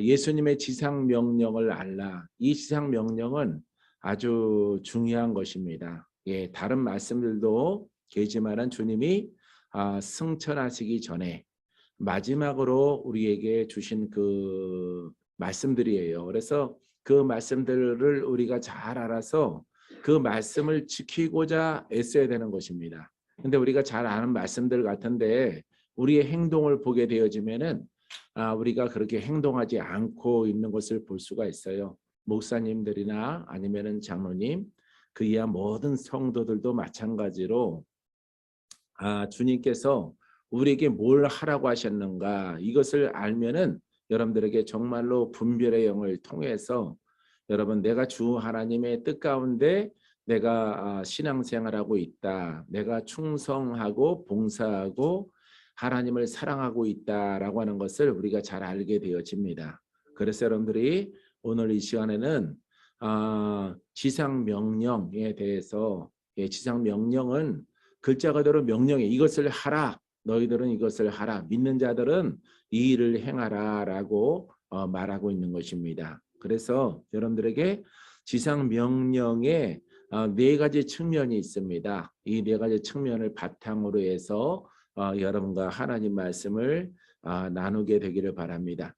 예수님의 지상 명령을 알라. 이 지상 명령은 아주 중요한 것입니다. 예, 다른 말씀들도 계지만은 주님이 승천하시기 전에 마지막으로 우리에게 주신 그 말씀들이에요. 그래서 그 말씀들을 우리가 잘 알아서 그 말씀을 지키고자 애써야 되는 것입니다. 근데 우리가 잘 아는 말씀들 같은데 우리의 행동을 보게 되어지면은 우리가 그렇게 행동하지 않고 있는 것을 볼 수가 있어요. 목사님들이나 아니면은 장로님, 그 이하 모든 성도들도 마찬가지로 주님께서 우리에게 뭘 하라고 하셨는가 이것을 알면은 여러분들에게 정말로 분별의 영을 통해서 여러분 내가 주 하나님의 뜻 가운데 내가 신앙생활하고 있다. 내가 충성하고 봉사하고 하나님을 사랑하고 있다라고 하는 것을 우리가 잘 알게 되어집니다. 그래서 여러분들이 오늘 이 시간에는 지상 명령에 대해서 지상 명령은 글자 그대로 명령해 이것을 하라. 너희들은 이것을 하라. 믿는 자들은 이 일을 행하라 라고 말하고 있는 것입니다. 그래서 여러분들에게 지상 명령에 네 가지 측면이 있습니다. 이 네 가지 측면을 바탕으로 해서 여러분과 하나님 말씀을 나누게 되기를 바랍니다.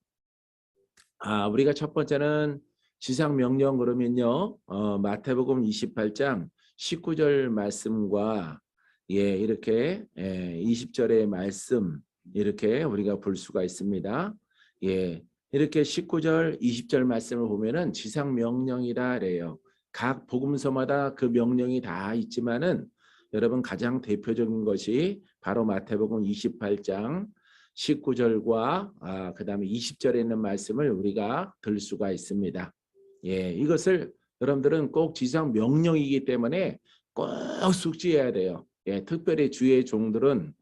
우리가 첫 번째는 지상 명령 그러면요. 마태복음 28장 19절 말씀과 이렇게 20절의 말씀 이렇게 우리가 볼 수가 있습니다. 이렇게 19절, 20절 말씀을 보면은 지상 명령이다 그래요. 각 복음서마다 그 명령이 다 있지만은 여러분 가장 대표적인 것이 바로 마태복음 28장 19절과 그다음에 20절에 있는 말씀을 우리가 들 수가 있습니다. 이것을 여러분들은 꼭 지상 명령이기 때문에 꼭 숙지해야 돼요. 특별히 주의 종들은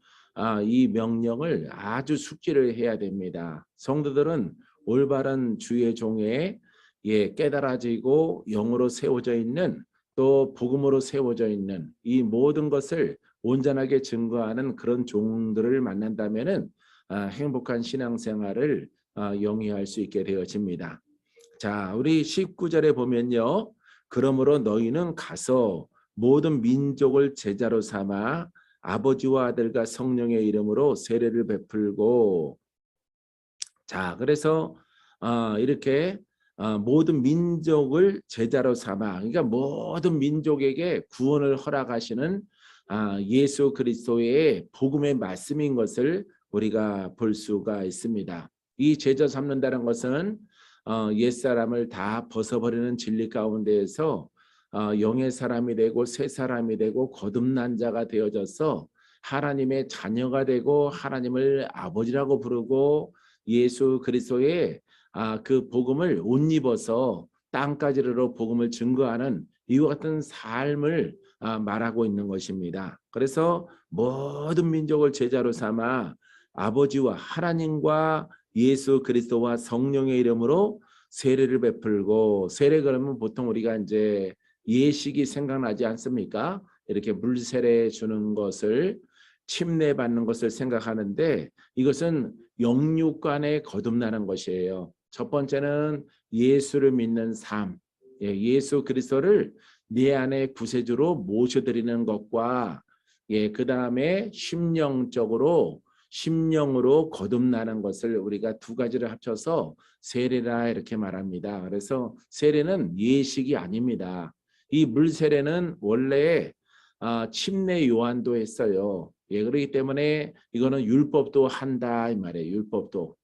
이 명령을 아주 숙지를 해야 됩니다. 성도들은 올바른 주의 종에 깨달아지고 영으로 세워져 있는 또 복음으로 세워져 있는 이 모든 것을 온전하게 증거하는 그런 종들을 만난다면은 행복한 신앙생활을 영위할 수 있게 되어집니다. 자, 우리 19절에 보면요. 그러므로 너희는 가서 모든 민족을 제자로 삼아 아버지와 아들과 성령의 이름으로 세례를 베풀고 자, 그래서 이렇게 모든 민족을 제자로 삼아 그러니까 모든 민족에게 구원을 허락하시는 예수 그리스도의 복음의 말씀인 것을 우리가 볼 수가 있습니다. 이 제자 삼는다는 것은 옛사람을 다 벗어버리는 진리 가운데에서 영의 사람이 되고 새 사람이 되고 거듭난 자가 되어져서 하나님의 자녀가 되고 하나님을 아버지라고 부르고 예수 그리스도의 그 복음을 옷 입어서 땅까지 이르러 복음을 증거하는 이와 같은 삶을 말하고 있는 것입니다. 그래서 모든 민족을 제자로 삼아 아버지와 하나님과 예수 그리스도와 성령의 이름으로 세례를 베풀고 세례 그러면 보통 우리가 이제 예식이 생각나지 않습니까? 이렇게 물 세례 주는 것을 침례 받는 것을 생각하는데 이것은 영육간에 거듭나는 것이에요. 첫 번째는 예수를 믿는 삶, 예수 그리스도를 내 안에 구세주로 모셔드리는 것과 그 다음에 심령으로 거듭나는 것을 우리가 두 가지를 합쳐서 세례라 이렇게 말합니다. 그래서 세례는 예식이 아닙니다. 이 물 세례는 원래 침례 요한도 했어요. 그렇기 때문에 이거는 율법도 한다 이 말이에요.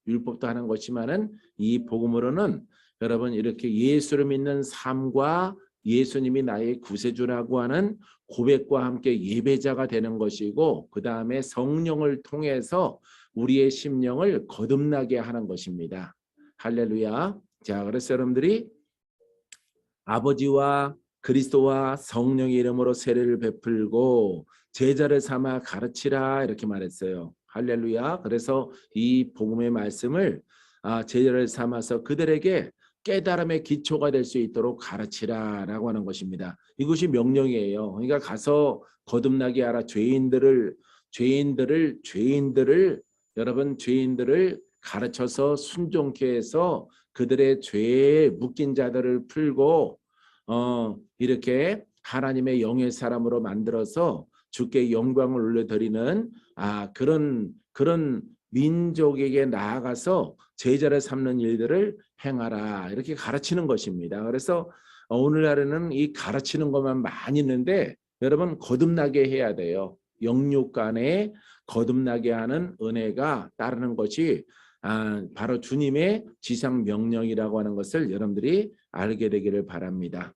율법도 하는 것이지만은 이 복음으로는 여러분 이렇게 예수를 믿는 삶과 예수님이 나의 구세주라고 하는 고백과 함께 예배자가 되는 것이고 그 다음에 성령을 통해서 우리의 심령을 거듭나게 하는 것입니다. 할렐루야. 자, 그래서 여러분들이 아버지와 그리스도와 성령의 이름으로 세례를 베풀고 제자를 삼아 가르치라 이렇게 말했어요. 할렐루야. 그래서 이 복음의 말씀을 제자를 삼아서 그들에게 깨달음의 기초가 될 수 있도록 가르치라라고 하는 것입니다. 이것이 명령이에요. 그러니까 가서 거듭나게 하라. 죄인들을 여러분 죄인들을 가르쳐서 순종케 해서 그들의 죄에 묶인 자들을 풀고 이렇게 하나님의 영의 사람으로 만들어서 주께 영광을 올려드리는 그런 민족에게 나아가서 제자를 삼는 일들을 행하라 이렇게 가르치는 것입니다. 그래서 오늘날에는 이 가르치는 것만 많이 있는데 여러분 거듭나게 해야 돼요. 영육 간에 거듭나게 하는 은혜가 따르는 것이 바로 주님의 지상 명령이라고 하는 것을 여러분들이 알게 되기를 바랍니다.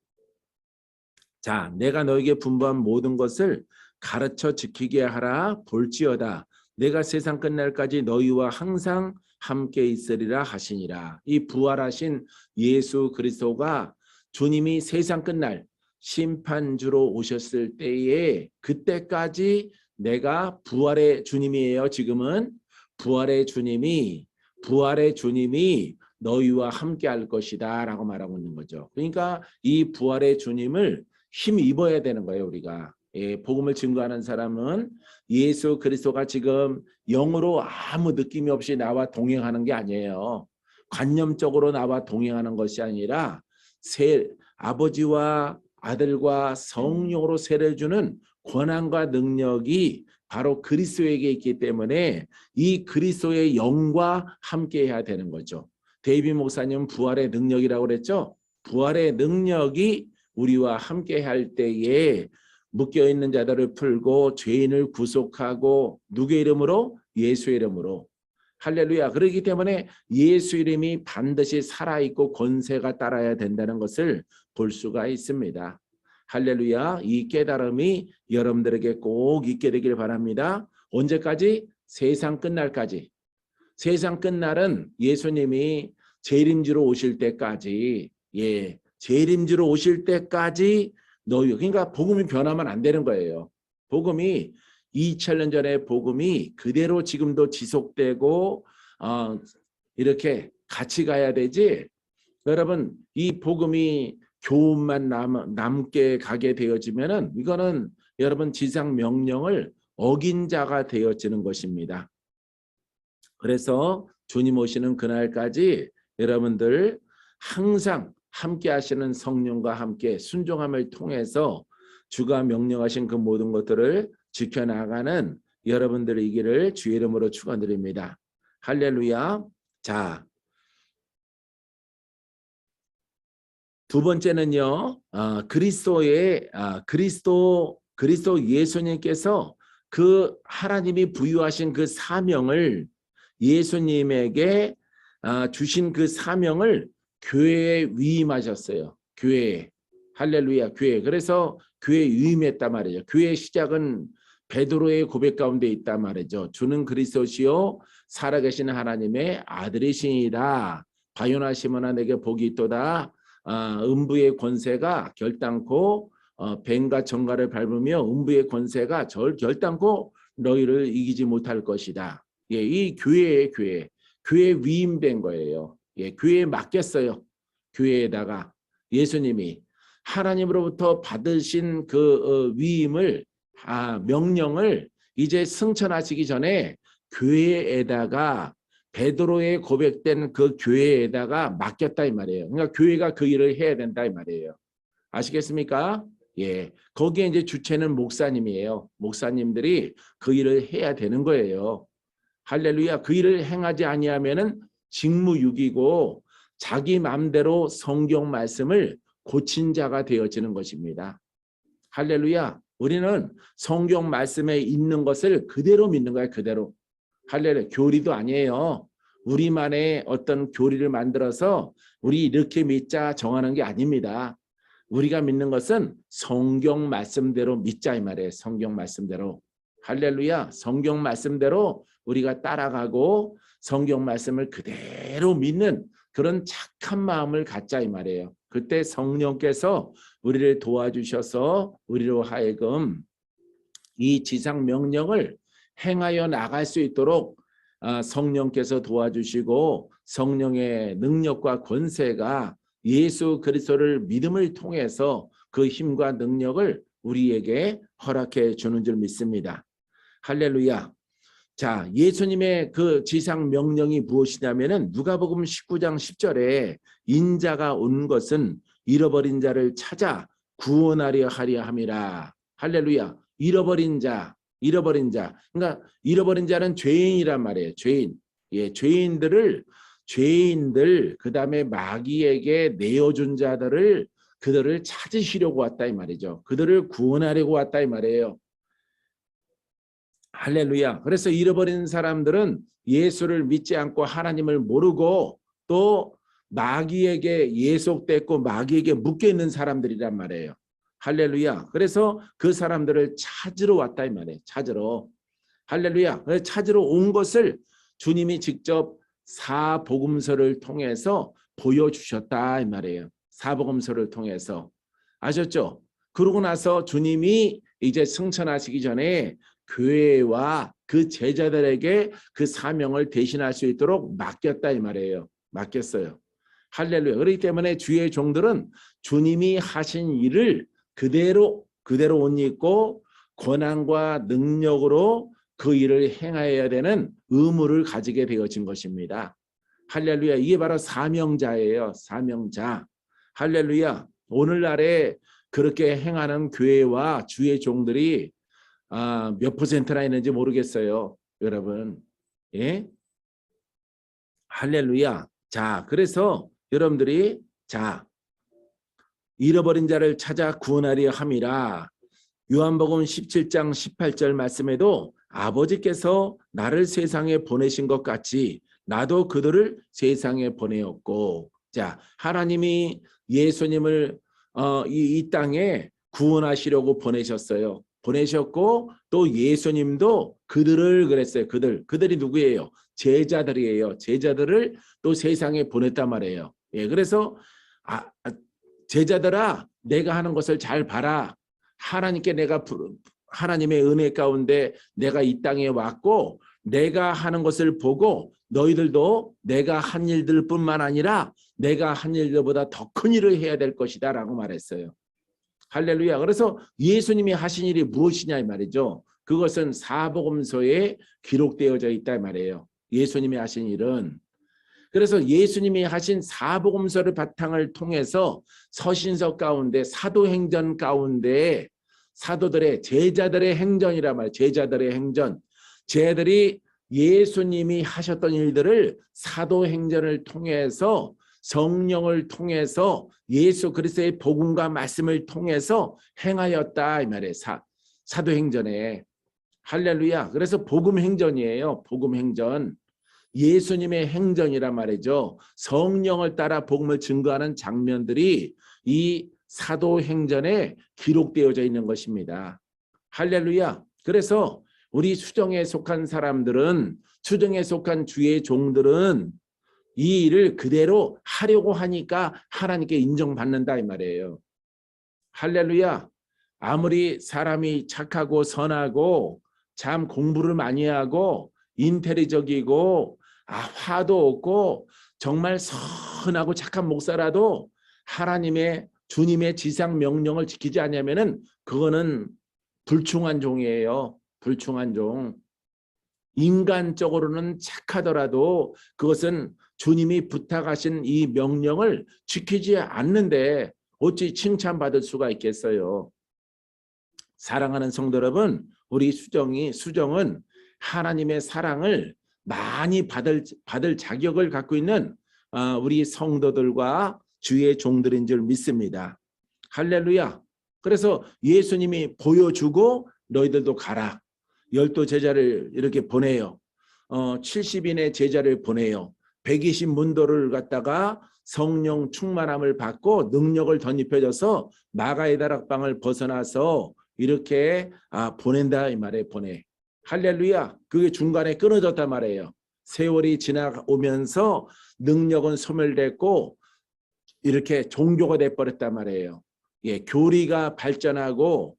자, 내가 너에게 분부한 모든 것을 가르쳐 지키게 하라 볼지어다. 내가 세상 끝날까지 너희와 항상 함께 있으리라 하시니라. 이 부활하신 예수 그리스도가 주님이 세상 끝날 심판주로 오셨을 때에 그때까지 내가 부활의 주님이에요. 지금은 부활의 주님이 너희와 함께 할 것이다 라고 말하고 있는 거죠. 그러니까 이 부활의 주님을 힘입어야 되는 거예요. 우리가 복음을 증거하는 사람은 예수 그리스도가 지금 영으로 아무 느낌이 없이 나와 동행하는 게 아니에요. 관념적으로 나와 동행하는 것이 아니라 아버지와 아들과 성령으로 세례를 주는 권한과 능력이 바로 그리스도에게 있기 때문에 이 그리스도의 영과 함께 해야 되는 거죠. 데이비 목사님은 부활의 능력이라고 그랬죠. 부활의 능력이 우리와 함께 할 때에 묶여있는 자들을 풀고 죄인을 구속하고 누구의 이름으로? 예수의 이름으로. 할렐루야. 그렇기 때문에 예수 이름이 반드시 살아있고 권세가 따라야 된다는 것을 볼 수가 있습니다. 할렐루야. 이 깨달음이 여러분들에게 꼭 있게 되길 바랍니다. 언제까지? 세상 끝날까지. 세상 끝날은 예수님이 재림주로 오실 때까지 재림주로 오실 때까지 그러니까 복음이 변하면 안 되는 거예요. 복음이 2000년 전의 복음이 그대로 지금도 지속되고 이렇게 같이 가야 되지. 여러분 이 복음이 교훈만 남게 가게 되어지면은 이거는 여러분 지상 명령을 어긴 자가 되어지는 것입니다. 그래서 주님 오시는 그날까지 여러분들 항상 함께 하시는 성령과 함께 순종함을 통해서 주가 명령하신 그 모든 것들을 지켜나가는 여러분들이기를 주의 이름으로 축원드립니다. 할렐루야. 자, 두 번째는요. 그리스도 예수님께서 그 하나님이 부여하신 그 사명을 예수님에게 주신 그 사명을 교회에 위임하셨어요. 교회에. 할렐루야. 교회. 그래서 교회에 위임했단 말이죠. 교회의 시작은 베드로의 고백 가운데 있단 말이죠. 주는 그리스도시요 살아계신 하나님의 아들이시니라. 바요나 시몬아 내게 복이 있도다. 음부의 권세가 결단코 뱀과 정갈을 밟으며 음부의 권세가 결단코 너희를 이기지 못할 것이다. 이 교회의 교회에 위임된 거예요. 교회에 맡겼어요. 교회에다가 예수님이 하나님으로부터 받으신 그 위임을 명령을 이제 승천하시기 전에 교회에다가 베드로의 고백된 그 교회에다가 맡겼다 이 말이에요. 그러니까 교회가 그 일을 해야 된다 이 말이에요. 아시겠습니까? 거기에 이제 주체는 목사님이에요. 목사님들이 그 일을 해야 되는 거예요. 할렐루야. 그 일을 행하지 아니하면은 직무유기고 자기 마음대로 성경 말씀을 고친 자가 되어지는 것입니다. 할렐루야. 우리는 성경 말씀에 있는 것을 그대로 믿는 거야. 그대로. 할렐루야. 교리도 아니에요. 우리만의 어떤 교리를 만들어서 우리 이렇게 믿자 정하는 게 아닙니다. 우리가 믿는 것은 성경 말씀대로 믿자 이 말이에요. 성경 말씀대로. 할렐루야. 성경 말씀대로 우리가 따라가고 성경 말씀을 그대로 믿는 그런 착한 마음을 갖자 이 말이에요. 그때 성령께서 우리를 도와주셔서 우리로 하여금 이 지상 명령을 행하여 나갈 수 있도록 성령께서 도와주시고 성령의 능력과 권세가 예수 그리스도를 믿음을 통해서 그 힘과 능력을 우리에게 허락해 주는 줄 믿습니다. 할렐루야. 자, 예수님의 그 지상 명령이 무엇이냐면은 누가복음 19장 10절에 인자가 온 것은 잃어버린 자를 찾아 구원하려 하려 함이라. 할렐루야. 잃어버린 자, 잃어버린 자. 그러니까 잃어버린 자는 죄인이란 말이에요. 죄인. 예, 죄인들 그다음에 마귀에게 내어준 자들을 그들을 찾으시려고 왔다 이 말이죠. 그들을 구원하려고 왔다 이 말이에요. 할렐루야. 그래서 잃어버린 사람들은 예수를 믿지 않고 하나님을 모르고 또 마귀에게 예속됐고 마귀에게 묶여 있는 사람들이란 말이에요. 할렐루야. 그래서 그 사람들을 찾으러 왔다 이 말이에요. 찾으러. 할렐루야. 찾으러 온 것을 주님이 직접 사복음서를 통해서 보여주셨다 이 말이에요. 사복음서를 통해서. 아셨죠? 그러고 나서 주님이 이제 승천하시기 전에 교회와 그 제자들에게 그 사명을 대신할 수 있도록 맡겼다 이 말이에요. 맡겼어요. 할렐루야. 그렇기 때문에 주의 종들은 주님이 하신 일을 그대로 옷 입고 권한과 능력으로 그 일을 행하여야 되는 의무를 가지게 되어진 것입니다. 할렐루야. 이게 바로 사명자예요. 사명자. 할렐루야. 오늘날에 그렇게 행하는 교회와 주의 종들이 몇 퍼센트나 있는지 모르겠어요. 여러분. 예? 할렐루야. 자, 그래서 여러분들이 자, 잃어버린 자를 찾아 구원하려 함이라. 요한복음 17장 18절 말씀에도 아버지께서 나를 세상에 보내신 것 같이 나도 그들을 세상에 보내었고, 자, 하나님이 예수님을 이 땅에 구원하시려고 보내셨어요. 보내셨고 또 예수님도 그들을 그랬어요. 그들이 누구예요? 제자들이에요. 제자들을 또 세상에 보냈단 말이에요. 예, 그래서 제자들아, 내가 하는 것을 잘 봐라. 하나님의 은혜 가운데 내가 이 땅에 왔고 내가 하는 것을 보고 너희들도 내가 한 일들뿐만 아니라 내가 한 일들보다 더 큰 일을 해야 될 것이다 라고 말했어요. 할렐루야. 그래서 예수님이 하신 일이 무엇이냐 이 말이죠. 그것은 사복음서에 기록되어져 있다 이 말이에요. 예수님이 하신 일은. 그래서 예수님이 하신 사복음서를 바탕을 통해서 서신서 가운데 사도행전 가운데 사도들의 제자들의 행전이란 말이에요. 제자들의 행전. 제자들이 예수님이 하셨던 일들을 사도행전을 통해서 성령을 통해서 예수 그리스도의 복음과 말씀을 통해서 행하였다 이 말이에요. 사도행전에. 할렐루야. 그래서 복음행전이에요. 복음행전. 예수님의 행전이란 말이죠. 성령을 따라 복음을 증거하는 장면들이 이 사도행전에 기록되어져 있는 것입니다. 할렐루야. 그래서 우리 수정에 속한 사람들은, 수정에 속한 주의 종들은 이 일을 그대로 하려고 하니까 하나님께 인정받는다 이 말이에요. 할렐루야. 아무리 사람이 착하고 선하고 참 공부를 많이 하고 인텔리적이고 화도 없고 정말 선하고 착한 목사라도 하나님의 주님의 지상 명령을 지키지 않으면은 그거는 불충한 종이에요. 불충한 종. 인간적으로는 착하더라도 그것은 주님이 부탁하신 이 명령을 지키지 않는데 어찌 칭찬받을 수가 있겠어요. 사랑하는 성도 여러분, 우리 수정은 하나님의 사랑을 많이 받을 자격을 갖고 있는 우리 성도들과 주의 종들인 줄 믿습니다. 할렐루야. 그래서 예수님이 보여주고 너희들도 가라. 12 제자를 이렇게 보내요. 70인의 제자를 보내요. 120 문도를 갖다가 성령 충만함을 받고 능력을 덧입혀져서 마가의 다락방을 벗어나서 이렇게 보낸다 이 말에 보내. 할렐루야. 그게 중간에 끊어졌단 말이에요. 세월이 지나오면서 능력은 소멸됐고 이렇게 종교가 돼버렸단 말이에요. 예, 교리가 발전하고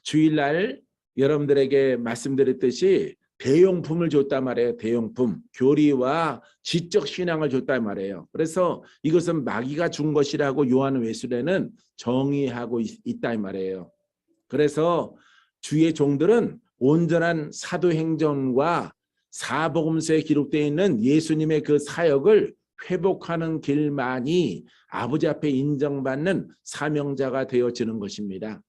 주일날 여러분들에게 말씀드렸듯이 대용품을 줬단 말이에요. 대용품. 교리와 지적 신앙을 줬단 말이에요. 그래서 이것은 마귀가 준 것이라고 요한 외술에는 정의하고 있다 이 말이에요. 그래서 주의 종들은 온전한 사도행전과 사복음서에 기록되어 있는 예수님의 그 사역을 회복하는 길만이 아버지 앞에 인정받는 사명자가 되어지는 것입니다.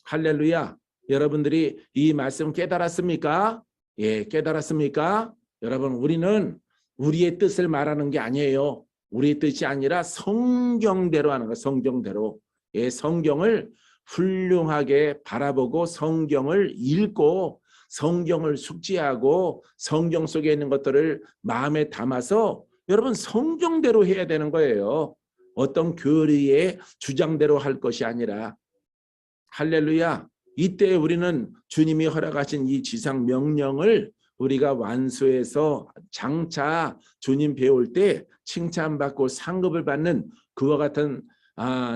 할렐루야. 여러분들이 이 말씀 깨달았습니까? 예, 깨달았습니까? 여러분, 우리는 우리의 뜻을 말하는 게 아니에요. 우리의 뜻이 아니라 성경대로 하는 거, 성경대로. 예, 성경을 훌륭하게 바라보고 성경을 읽고 성경을 숙지하고 성경 속에 있는 것들을 마음에 담아서 여러분 성경대로 해야 되는 거예요. 어떤 교리의 주장대로 할 것이 아니라. 할렐루야. 이때 우리는 주님이 허락하신 이 지상 명령을 우리가 완수해서 장차 주님 배울 때 칭찬받고 상급을 받는 그와 같은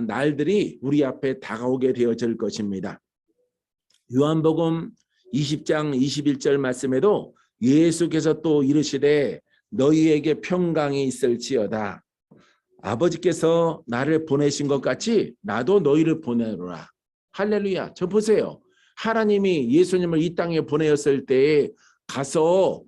날들이 우리 앞에 다가오게 되어질 것입니다. 요한복음 20장 21절 말씀에도 예수께서 또 이르시되 너희에게 평강이 있을지어다. 아버지께서 나를 보내신 것 같이 나도 너희를 보내노라. 할렐루야. 저 보세요. 하나님이 예수님을 이 땅에 보내었을 때 가서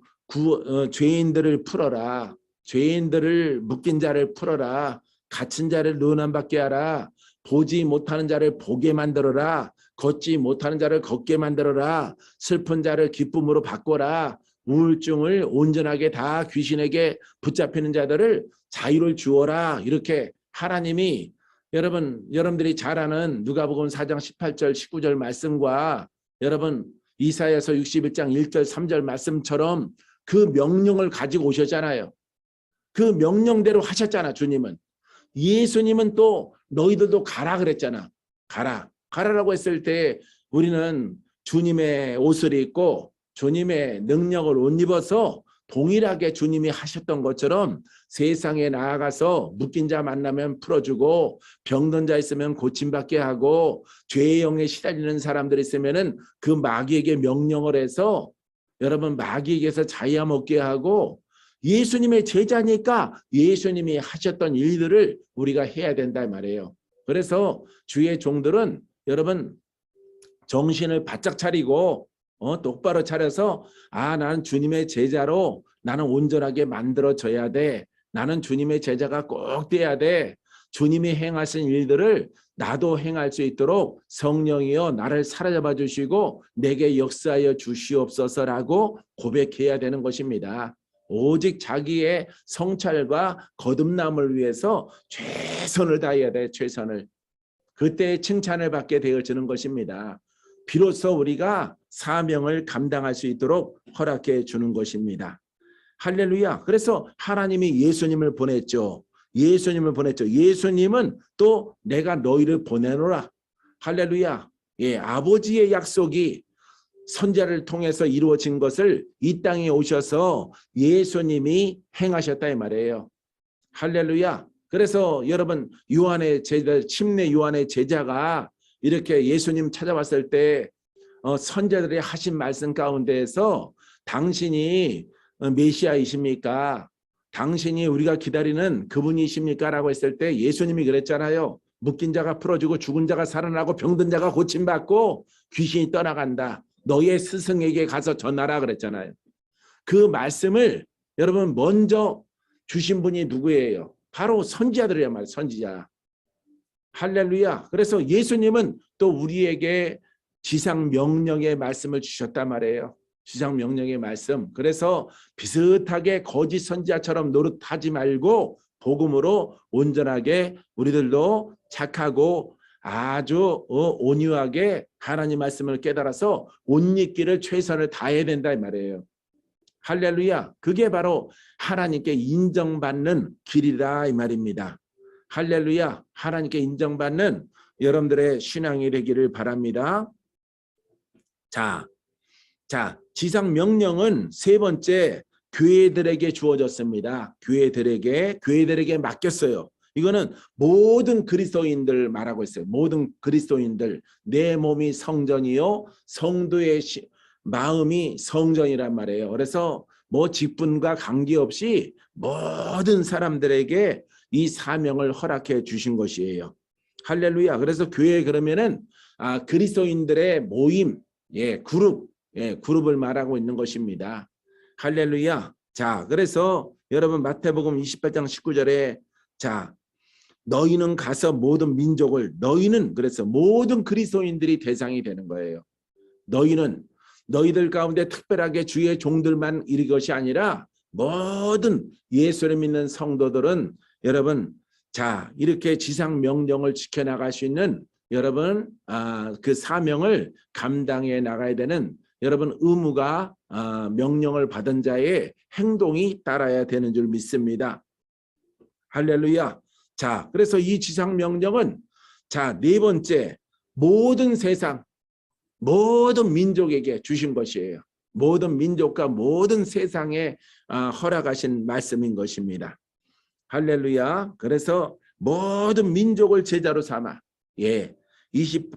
죄인들을 풀어라. 죄인들을 묶인 자를 풀어라. 갇힌 자를 논함받게 하라. 보지 못하는 자를 보게 만들어라. 걷지 못하는 자를 걷게 만들어라. 슬픈 자를 기쁨으로 바꿔라. 우울증을 온전하게 다 귀신에게 붙잡히는 자들을 자유를 주어라. 이렇게 하나님이 여러분들이 잘 아는 누가복음 4장 18절 19절 말씀과 여러분 이사야서 61장 1절 3절 말씀처럼 그 명령을 가지고 오셨잖아요. 그 명령대로 하셨잖아. 주님은. 예수님은 또 너희들도 가라 그랬잖아. 가라라고 했을 때 우리는 주님의 옷을 입고 주님의 능력을 옷 입어서 동일하게 주님이 하셨던 것처럼 세상에 나아가서 묶인 자 만나면 풀어주고 병든 자 있으면 고침받게 하고 죄의 영에 시달리는 사람들 있으면은 그 마귀에게 명령을 해서 여러분 마귀에게서 자유함 얻게 하고 예수님의 제자니까 예수님이 하셨던 일들을 우리가 해야 된다 말이에요. 그래서 주의 종들은 여러분 정신을 바짝 차리고 똑바로 차려서 나는 주님의 제자로 나는 온전하게 만들어져야 돼. 나는 주님의 제자가 꼭 돼야 돼. 주님이 행하신 일들을 나도 행할 수 있도록 성령이여 나를 사로잡아 주시고 내게 역사하여 주시옵소서라고 고백해야 되는 것입니다. 오직 자기의 성찰과 거듭남을 위해서 최선을 다해야 돼. 최선을. 그때 칭찬을 받게 되어지는 것입니다. 비로소 우리가 사명을 감당할 수 있도록 허락해 주는 것입니다. 할렐루야. 그래서 하나님이 예수님을 보냈죠. 예수님은 또 내가 너희를 보내노라. 할렐루야. 예, 아버지의 약속이 선지자를 통해서 이루어진 것을 이 땅에 오셔서 예수님이 행하셨다 이 말이에요. 할렐루야. 그래서 여러분 침례 요한의 제자가 이렇게 예수님 찾아왔을 때 선지자들이 하신 말씀 가운데에서 당신이 메시아이십니까? 당신이 우리가 기다리는 그분이십니까? 라고 했을 때 예수님이 그랬잖아요. 묶인 자가 풀어주고 죽은 자가 살아나고 병든 자가 고침받고 귀신이 떠나간다. 너의 스승에게 가서 전하라 그랬잖아요. 그 말씀을 여러분 먼저 주신 분이 누구예요? 바로 선지자들이란 말이에요. 선지자. 할렐루야. 그래서 예수님은 또 우리에게 지상 명령의 말씀을 주셨단 말이에요. 지상 명령의 말씀. 그래서 비슷하게 거짓 선지자처럼 노릇하지 말고 복음으로 온전하게 우리들도 착하고 아주 온유하게 하나님 말씀을 깨달아서 옷 입기를 최선을 다해야 된다 이 말이에요. 할렐루야. 그게 바로 하나님께 인정받는 길이다 이 말입니다. 할렐루야. 하나님께 인정받는 여러분들의 신앙이 되기를 바랍니다. 자, 지상 명령은 세 번째 교회들에게 주어졌습니다. 교회들에게 맡겼어요. 이거는 모든 그리스도인들 말하고 있어요. 모든 그리스도인들. 내 몸이 성전이요 성도의 마음이 성전이란 말이에요. 그래서 뭐 직분과 관계없이 모든 사람들에게 이 사명을 허락해 주신 것이에요. 할렐루야. 그래서 교회 그러면은 그리스도인들의 모임, 그룹, 예, 그룹을 말하고 있는 것입니다. 할렐루야. 자, 그래서 여러분 마태복음 28장 19절에 자, 너희는 가서 모든 민족을 너희는 그래서 모든 그리스도인들이 대상이 되는 거예요. 너희는 너희들 가운데 특별하게 주의 종들만 이르 것이 아니라 모든 예수를 믿는 성도들은 여러분 자 이렇게 지상 명령을 지켜나갈 수 있는 여러분 그 사명을 감당해 나가야 되는 여러분 의무가 명령을 받은 자의 행동이 따라야 되는 줄 믿습니다. 할렐루야. 자 그래서 이 지상 명령은 자 네 번째 모든 세상 모든 민족에게 주신 것이에요. 모든 민족과 모든 세상에 허락하신 말씀인 것입니다. 할렐루야. 그래서 모든 민족을 제자로 삼아 예,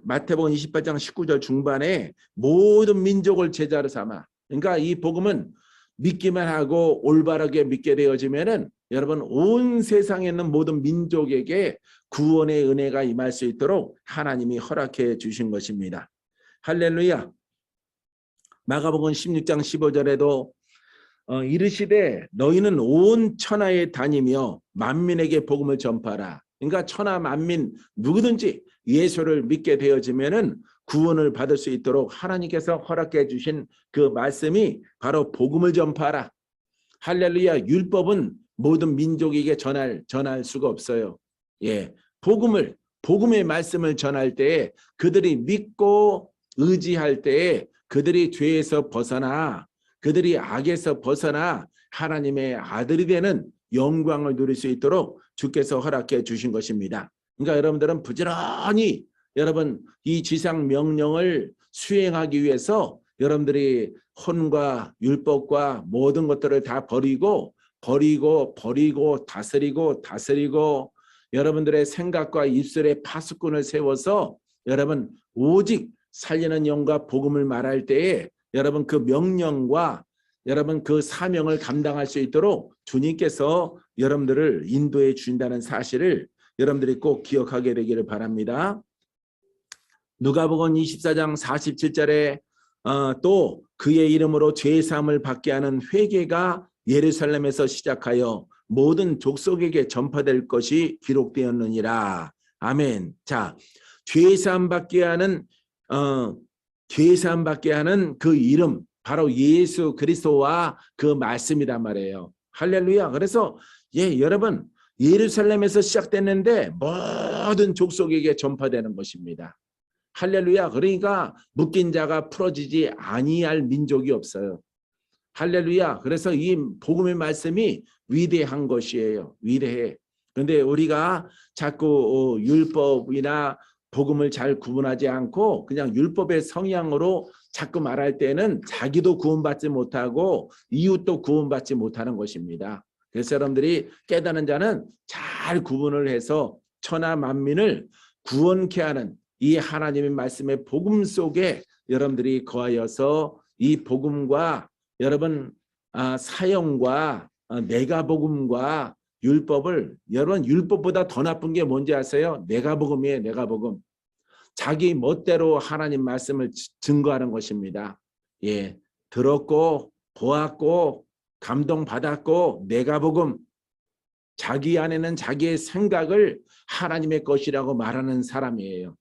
마태복음 28장 19절 중반에 모든 민족을 제자로 삼아 그러니까 이 복음은 믿기만 하고 올바르게 믿게 되어지면은 여러분 온 세상에 있는 모든 민족에게 구원의 은혜가 임할 수 있도록 하나님이 허락해 주신 것입니다. 할렐루야. 마가복음 16장 15절에도 이르시되 너희는 온 천하에 다니며 만민에게 복음을 전파하라. 그러니까 천하 만민 누구든지 예수를 믿게 되어지면은 구원을 받을 수 있도록 하나님께서 허락해 주신 그 말씀이 바로 복음을 전파하라. 할렐루야. 율법은 모든 민족에게 전할 수가 없어요. 예, 복음의 말씀을 전할 때에 그들이 믿고 의지할 때에 그들이 죄에서 벗어나 그들이 악에서 벗어나 하나님의 아들이 되는 영광을 누릴 수 있도록 주께서 허락해 주신 것입니다. 그러니까 여러분들은 부지런히 여러분 이 지상 명령을 수행하기 위해서 여러분들이 혼과 율법과 모든 것들을 다 버리고 다스리고 여러분들의 생각과 입술에 파수꾼을 세워서 여러분 오직 살리는 영과 복음을 말할 때에 여러분 그 명령과 여러분 그 사명을 감당할 수 있도록 주님께서 여러분들을 인도해 주신다는 사실을 여러분들이 꼭 기억하게 되기를 바랍니다. 누가복음 24장 47절에 또 그의 이름으로 죄사함을 받게 하는 회개가 예루살렘에서 시작하여 모든 족속에게 전파될 것이 기록되었느니라. 아멘. 자, 죄사함 받게 하는 그 이름 바로 예수 그리스도와 그 말씀이란 말이에요. 할렐루야. 그래서 여러분 예루살렘에서 시작됐는데 모든 족속에게 전파되는 것입니다. 할렐루야. 그러니까 묶인 자가 풀어지지 아니할 민족이 없어요. 할렐루야. 그래서 이 복음의 말씀이 위대한 것이에요. 위대해. 그런데 우리가 자꾸 율법이나 복음을 잘 구분하지 않고 그냥 율법의 성향으로 자꾸 말할 때는 자기도 구원받지 못하고 이웃도 구원받지 못하는 것입니다. 그래서 여러분들이 깨닫는 자는 잘 구분을 해서 천하 만민을 구원케 하는 이 하나님의 말씀의 복음 속에 여러분들이 거하여서 이 복음과 여러분 사형과 내가복음과 율법을 여러분 율법보다 더 나쁜 게 뭔지 아세요? 내가복음이에요. 내가복음. 자기 멋대로 하나님 말씀을 증거하는 것입니다. 예, 들었고 보았고 감동받았고 내가복음. 자기 안에는 자기의 생각을 하나님의 것이라고 말하는 사람이에요.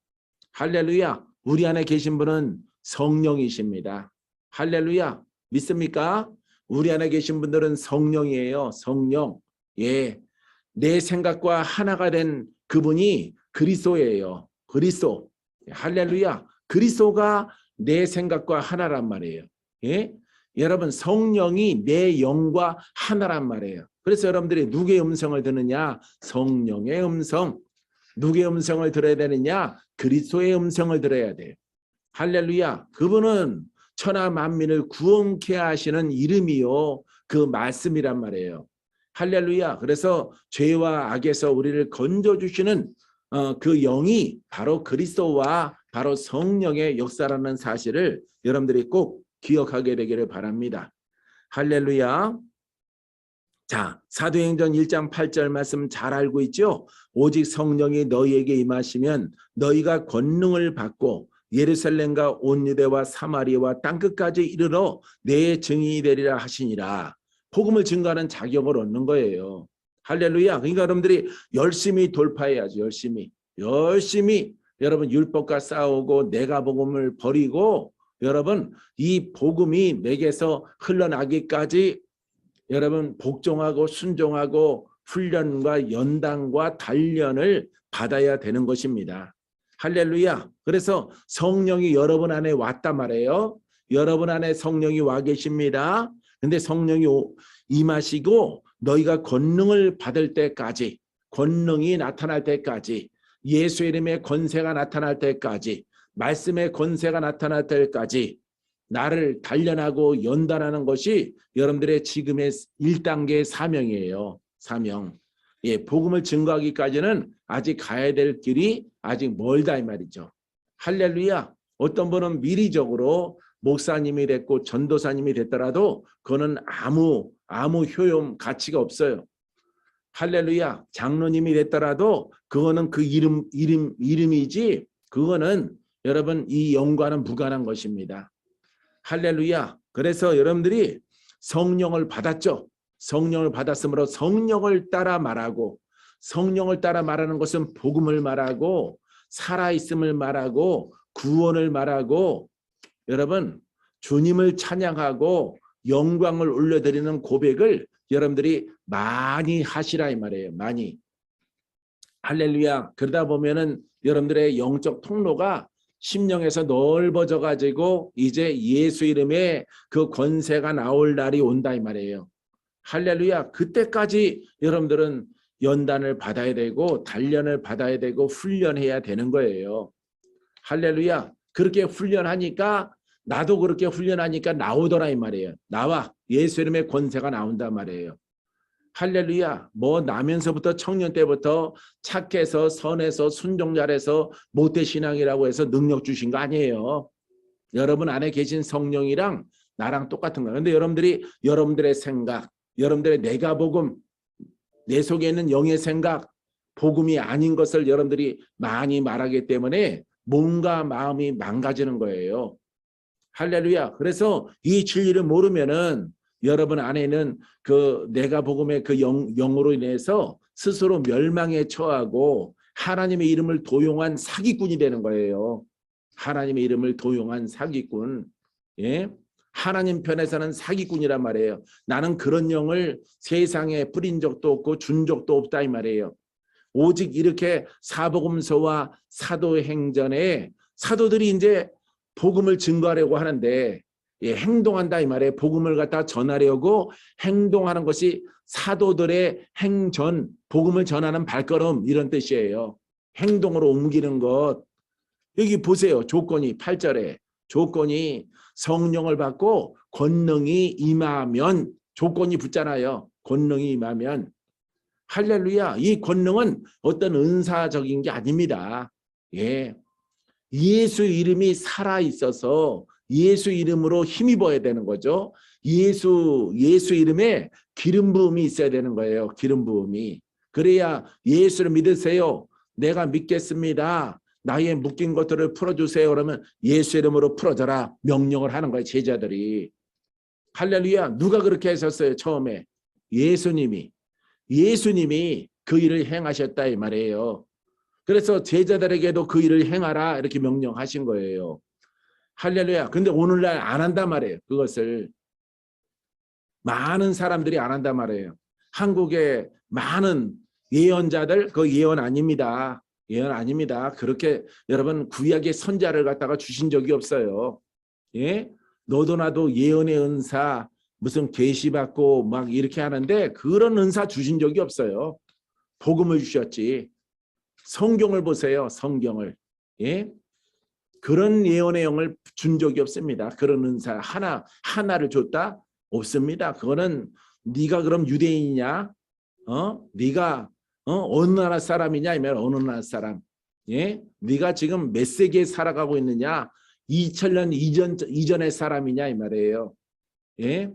할렐루야. 우리 안에 계신 분은 성령이십니다. 할렐루야. 믿습니까? 우리 안에 계신 분들은 성령이에요. 성령. 예, 내 생각과 하나가 된 그분이 그리스도예요. 그리스도. 할렐루야. 그리스도가 내 생각과 하나란 말이에요. 예? 여러분 성령이 내 영과 하나란 말이에요. 그래서 여러분들이 누구의 음성을 듣느냐? 성령의 음성. 누구의 음성을 들어야 되느냐? 그리스도의 음성을 들어야 돼요. 할렐루야. 그분은 천하 만민을 구원케 하시는 이름이요. 그 말씀이란 말이에요. 할렐루야. 그래서 죄와 악에서 우리를 건져주시는 그 영이 바로 그리스도와 바로 성령의 역사라는 사실을 여러분들이 꼭 기억하게 되기를 바랍니다. 할렐루야. 자, 사도행전 1장 8절 말씀 잘 알고 있죠? 오직 성령이 너희에게 임하시면 너희가 권능을 받고 예루살렘과 온 유대와 사마리아와 땅끝까지 이르러 내 증인이 되리라 하시니라. 복음을 증거하는 자격을 얻는 거예요. 할렐루야. 그러니까 여러분들이 열심히 돌파해야죠. 열심히 여러분 율법과 싸우고 내가 복음을 버리고 여러분 이 복음이 내게서 흘러나기까지 여러분 복종하고 순종하고 훈련과 연단과 단련을 받아야 되는 것입니다. 할렐루야. 그래서 성령이 여러분 안에 왔단 말이에요. 여러분 안에 성령이 와 계십니다. 근데 성령이 임하시고 너희가 권능을 받을 때까지, 권능이 나타날 때까지, 예수 이름의 권세가 나타날 때까지, 말씀의 권세가 나타날 때까지 나를 단련하고 연단하는 것이 여러분들의 지금의 1단계의 사명이에요. 사명. 예, 복음을 증거하기까지는 아직 가야 될 길이 아직 멀다 이 말이죠. 할렐루야. 어떤 분은 미리적으로 목사님이 됐고 전도사님이 됐더라도 그거는 아무 효용 가치가 없어요. 할렐루야. 장로님이 됐더라도 그거는 그 이름이지 그거는 여러분 이 영과는 무관한 것입니다. 할렐루야. 그래서 여러분들이 성령을 받았죠. 성령을 받았으므로 성령을 따라 말하고, 성령을 따라 말하는 것은 복음을 말하고 살아있음을 말하고 구원을 말하고 여러분 주님을 찬양하고 영광을 올려드리는 고백을 여러분들이 많이 하시라 이 말이에요. 많이. 할렐루야. 그러다 보면은 여러분들의 영적 통로가 심령에서 넓어져 가지고 이제 예수 이름의 그 권세가 나올 날이 온다 이 말이에요. 할렐루야. 그때까지 여러분들은 연단을 받아야 되고 단련을 받아야 되고 훈련해야 되는 거예요. 할렐루야. 그렇게 훈련하니까 나도 그렇게 훈련하니까 나오더라 이 말이에요. 나와. 예수 이름의 권세가 나온단 말이에요. 할렐루야. 뭐 나면서부터 청년 때부터 착해서 선해서 순종 잘해서 모태신앙이라고 해서 능력 주신 거 아니에요. 여러분 안에 계신 성령이랑 나랑 똑같은 거예요. 그런데 여러분들이 여러분들의 생각, 여러분들의 내가 복음, 내 속에 있는 영의 생각, 복음이 아닌 것을 여러분들이 많이 말하기 때문에 몸과 마음이 망가지는 거예요. 할렐루야. 그래서 이 진리를 모르면은 여러분 안에는 그 내가 복음의 그 영으로 인해서 스스로 멸망에 처하고 하나님의 이름을 도용한 사기꾼이 되는 거예요. 하나님의 이름을 도용한 사기꾼. 예? 하나님 편에서는 사기꾼이란 말이에요. 나는 그런 영을 세상에 뿌린 적도 없고 준 적도 없다 이 말이에요. 오직 이렇게 사복음서와 사도행전에 사도들이 이제 복음을 증거하려고 하는데 예, 행동한다 이 말이에요. 복음을 갖다 전하려고 행동하는 것이 사도들의 행전, 복음을 전하는 발걸음 이런 뜻이에요. 행동으로 옮기는 것. 여기 보세요. 조건이 8절에 조건이 성령을 받고 권능이 임하면 조건이 붙잖아요. 권능이 임하면. 할렐루야. 이 권능은 어떤 은사적인 게 아닙니다. 예. 예수 이름이 살아 있어서 예수 이름으로 힘입어야 되는 거죠. 예수 이름에 기름 부음이 있어야 되는 거예요. 기름 부음이. 그래야 예수를 믿으세요. 내가 믿겠습니다. 나의 묶인 것들을 풀어주세요. 그러면 예수 이름으로 풀어져라. 명령을 하는 거예요. 제자들이. 할렐루야. 누가 그렇게 하셨어요? 처음에. 예수님이 그 일을 행하셨다 이 말이에요. 그래서 제자들에게도 그 일을 행하라 이렇게 명령하신 거예요. 할렐루야. 근데 오늘날 안 한단 말이에요. 그것을. 많은 사람들이 안 한단 말이에요. 한국의 많은 예언자들 그 예언 아닙니다. 예언 아닙니다. 그렇게 여러분 구약의 선자를 갖다가 주신 적이 없어요. 예? 너도 나도 예언의 은사 무슨 계시 받고 막 이렇게 하는데 그런 은사 주신 적이 없어요. 복음을 주셨지. 성경을 보세요. 성경을. 예? 그런 예언의 영을 준 적이 없습니다. 그런 은사 하나를 줬다? 없습니다. 그거는 네가 그럼 유대인이냐? 네가 어느 나라 사람이냐? 이면 어느 나라 사람? 예? 네가 지금 몇 세기에 살아가고 있느냐? 2000년 이전의 사람이냐 이 말이에요. 예?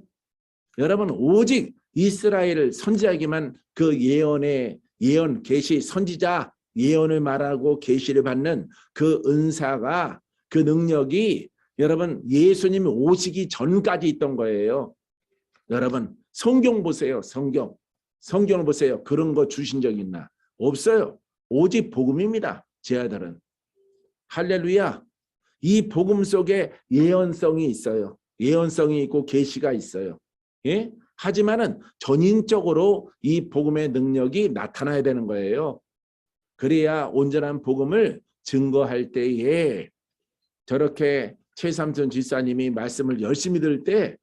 여러분 오직 이스라엘 선지자에게만 그 예언 계시 선지자 예언을 말하고 계시를 받는 그 은사가 그 능력이 여러분 예수님이 오시기 전까지 있던 거예요. 여러분 성경 보세요. 성경을 보세요. 그런 거 주신 적 있나? 없어요. 오직 복음입니다. 제 아들은. 할렐루야. 이 복음 속에 예언성이 있어요. 예언성이 있고 계시가 있어요. 예? 하지만은 전인적으로 이 복음의 능력이 나타나야 되는 거예요. 그래야 온전한 복음을 증거할 때에 저렇게 최삼선 집사님이 말씀을 열심히 들을 때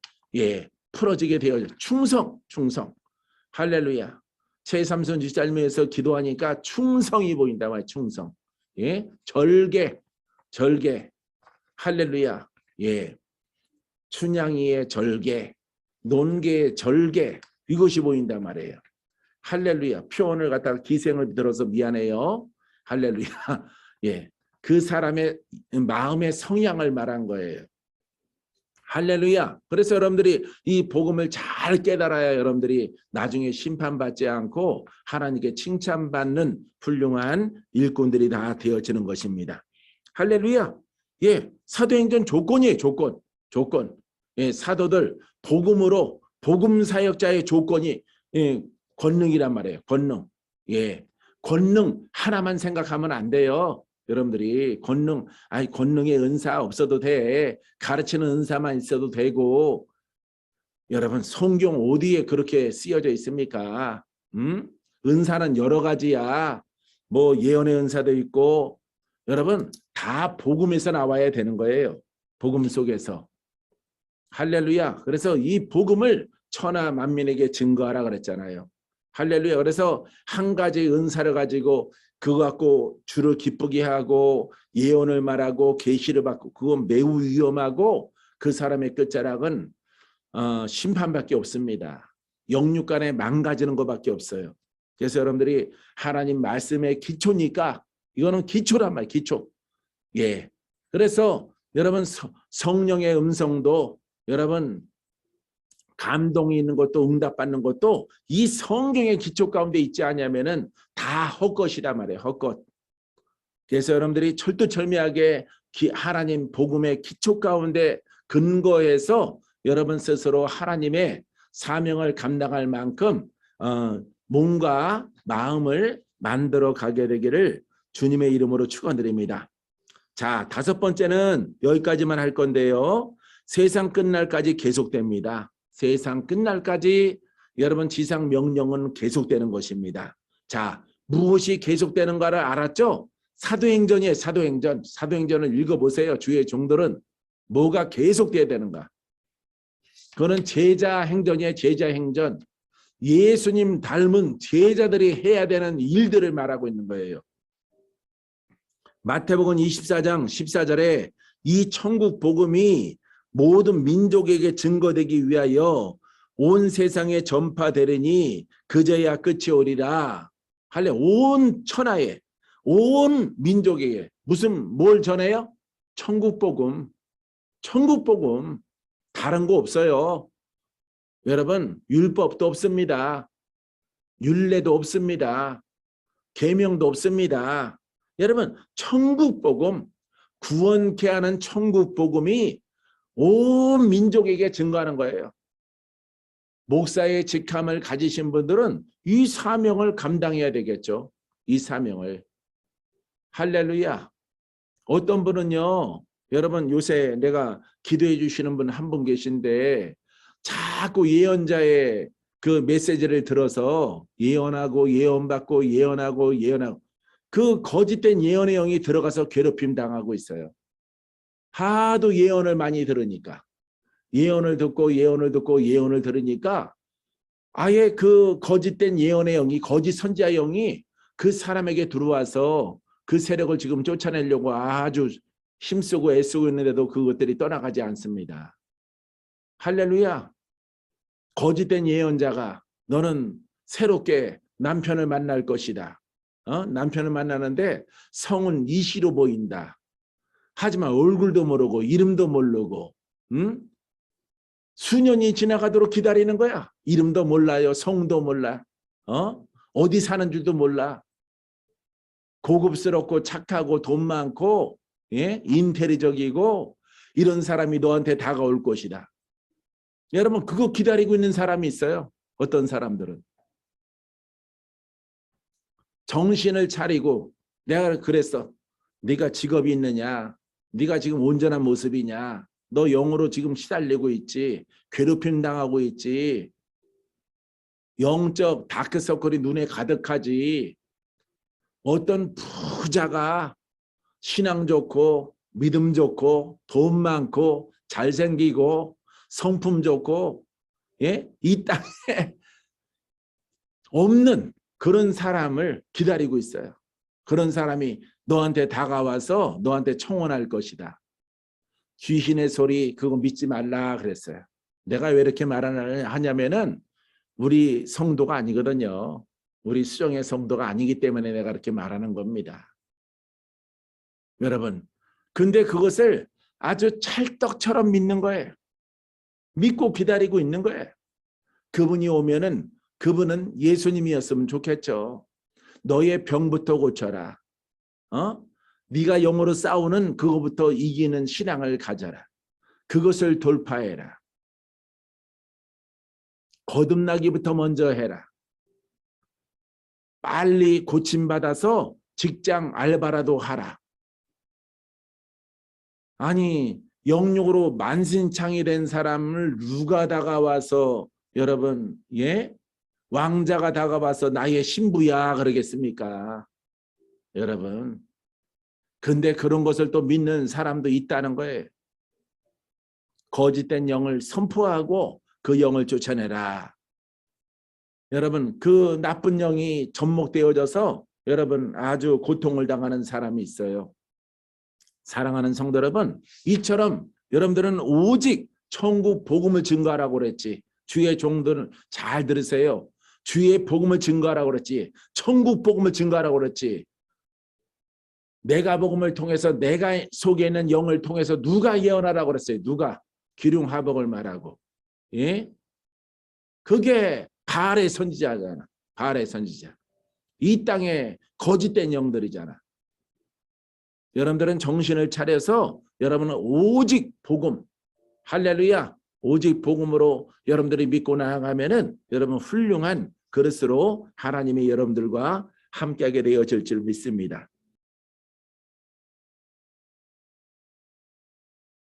풀어지게 되어요. 충성. 할렐루야. 최삼선 집사님에서 기도하니까 충성이 보인다 말이에요. 충성. 예? 절개. 할렐루야. 예. 춘향이의 절개, 논개의 절개, 이것이 보인단 말이에요. 할렐루야. 표현을 갖다가 기생을 들어서 미안해요. 할렐루야. 예. 그 사람의 마음의 성향을 말한 거예요. 할렐루야. 그래서 여러분들이 이 복음을 잘 깨달아야 여러분들이 나중에 심판받지 않고 하나님께 칭찬받는 훌륭한 일꾼들이 다 되어지는 것입니다. 할렐루야. 예, 사도행전 조건이에요. 조건. 예, 사도들 복음으로 복음 사역자의 조건이 권능이란 말이에요. 권능. 예, 권능 하나만 생각하면 안 돼요. 여러분들이 권능의 은사 없어도 돼. 가르치는 은사만 있어도 되고. 여러분 성경 어디에 그렇게 쓰여져 있습니까? 은사는 여러 가지야. 뭐 예언의 은사도 있고. 여러분 다 복음에서 나와야 되는 거예요. 복음 속에서. 할렐루야. 그래서 이 복음을 천하 만민에게 증거하라 그랬잖아요. 할렐루야. 그래서 한 가지 은사를 가지고 그거 갖고 주를 기쁘게 하고 예언을 말하고 계시를 받고 그건 매우 위험하고 그 사람의 끝자락은 심판밖에 없습니다. 영육간에 망가지는 것밖에 없어요. 그래서 여러분들이 하나님 말씀의 기초니까 이거는 기초란 말이에요. 기초. 예. 그래서 여러분 성령의 음성도 여러분 감동이 있는 것도 응답받는 것도 이 성경의 기초 가운데 있지 않냐면은 다 헛것이란 말이에요. 헛것. 그래서 여러분들이 철두철미하게 하나님 복음의 기초 가운데 근거해서 여러분 스스로 하나님의 사명을 감당할 만큼 몸과 마음을 만들어 가게 되기를 주님의 이름으로 축원드립니다. 자, 다섯 번째는 여기까지만 할 건데요. 세상 끝날까지 계속됩니다. 세상 끝날까지 여러분 지상 명령은 계속되는 것입니다. 자, 무엇이 계속되는가를 알았죠? 사도행전이에요. 사도행전. 사도행전을 읽어보세요. 주의 종들은 뭐가 계속돼야 되는가? 그거는 제자행전이에요. 제자행전. 예수님 닮은 제자들이 해야 되는 일들을 말하고 있는 거예요. 마태복음 24장 14절에 이 천국 복음이 모든 민족에게 증거되기 위하여 온 세상에 전파되리니 그제야 끝이 오리라. 할래 온 천하에 온 민족에게 뭘 전해요? 천국 복음. 천국 복음. 다른 거 없어요. 여러분 율법도 없습니다. 율례도 없습니다. 계명도 없습니다. 여러분 천국 복음, 구원케 하는 천국 복음이 온 민족에게 증거하는 거예요. 목사의 직함을 가지신 분들은 이 사명을 감당해야 되겠죠. 이 사명을. 할렐루야. 어떤 분은요. 여러분 요새 내가 기도해 주시는 분 한 분 계신데 자꾸 예언자의 그 메시지를 들어서 예언하고 예언받고 예언하고 그 거짓된 예언의 영이 들어가서 괴롭힘 당하고 있어요. 하도 예언을 많이 들으니까 예언을 듣고 들으니까 아예 그 거짓된 예언의 영이 거짓 선지자의 영이 그 사람에게 들어와서 그 세력을 지금 쫓아내려고 아주 힘쓰고 애쓰고 있는데도 그것들이 떠나가지 않습니다. 할렐루야. 거짓된 예언자가 너는 새롭게 남편을 만날 것이다. 남편을 만나는데 성은 이시로 보인다. 하지만 얼굴도 모르고 이름도 모르고 수년이 지나가도록 기다리는 거야. 이름도 몰라요. 성도 몰라. 어디 사는 줄도 몰라. 고급스럽고 착하고 돈 많고 예? 인테리적이고 이런 사람이 너한테 다가올 것이다. 여러분 그거 기다리고 있는 사람이 있어요. 어떤 사람들은 정신을 차리고 내가 그랬어. 네가 직업이 있느냐? 네가 지금 온전한 모습이냐? 너 영으로 지금 시달리고 있지. 괴롭힘 당하고 있지. 영적 다크서클이 눈에 가득하지. 어떤 부자가 신앙 좋고 믿음 좋고 돈 많고 잘생기고 성품 좋고 예? 이 땅에 없는 그런 사람을 기다리고 있어요. 그런 사람이 너한테 다가와서 너한테 청혼할 것이다. 귀신의 소리 그거 믿지 말라 그랬어요. 내가 왜 이렇게 말하냐면은 우리 성도가 아니거든요. 우리 수정의 성도가 아니기 때문에 내가 그렇게 말하는 겁니다. 여러분, 근데 그것을 아주 찰떡처럼 믿는 거예요. 믿고 기다리고 있는 거예요. 그분이 오면은 그분은 예수님이었으면 좋겠죠. 너의 병부터 고쳐라. 네가 영으로 싸우는 그거부터 이기는 신앙을 가져라. 그것을 돌파해라. 거듭나기부터 먼저 해라. 빨리 고침받아서 직장 알바라도 하라. 아니 영육으로 만신창이 된 사람을 누가 다가와서 여러분 예? 왕자가 다가와서 나의 신부야 그러겠습니까? 여러분 근데 그런 것을 또 믿는 사람도 있다는 거예요. 거짓된 영을 선포하고 그 영을 쫓아내라. 여러분 그 나쁜 영이 접목되어져서 여러분 아주 고통을 당하는 사람이 있어요. 사랑하는 성도 여러분, 이처럼 여러분들은 오직 천국 복음을 증거하라고 그랬지. 주의 종들은 잘 들으세요. 주의 복음을 증거하라고 그랬지. 천국 복음을 증거하라고 그랬지. 내가 복음을 통해서 내가 속에 있는 영을 통해서 누가 예언하라고 그랬어요. 누가? 기륭하복을 말하고. 예? 그게 바알의 선지자잖아. 바알의 선지자. 이 땅에 거짓된 영들이잖아. 여러분들은 정신을 차려서 여러분은 오직 복음, 할렐루야, 오직 복음으로 여러분들이 믿고 나아가면은 여러분 훌륭한 그릇으로 하나님이 여러분들과 함께하게 되어질 줄 믿습니다.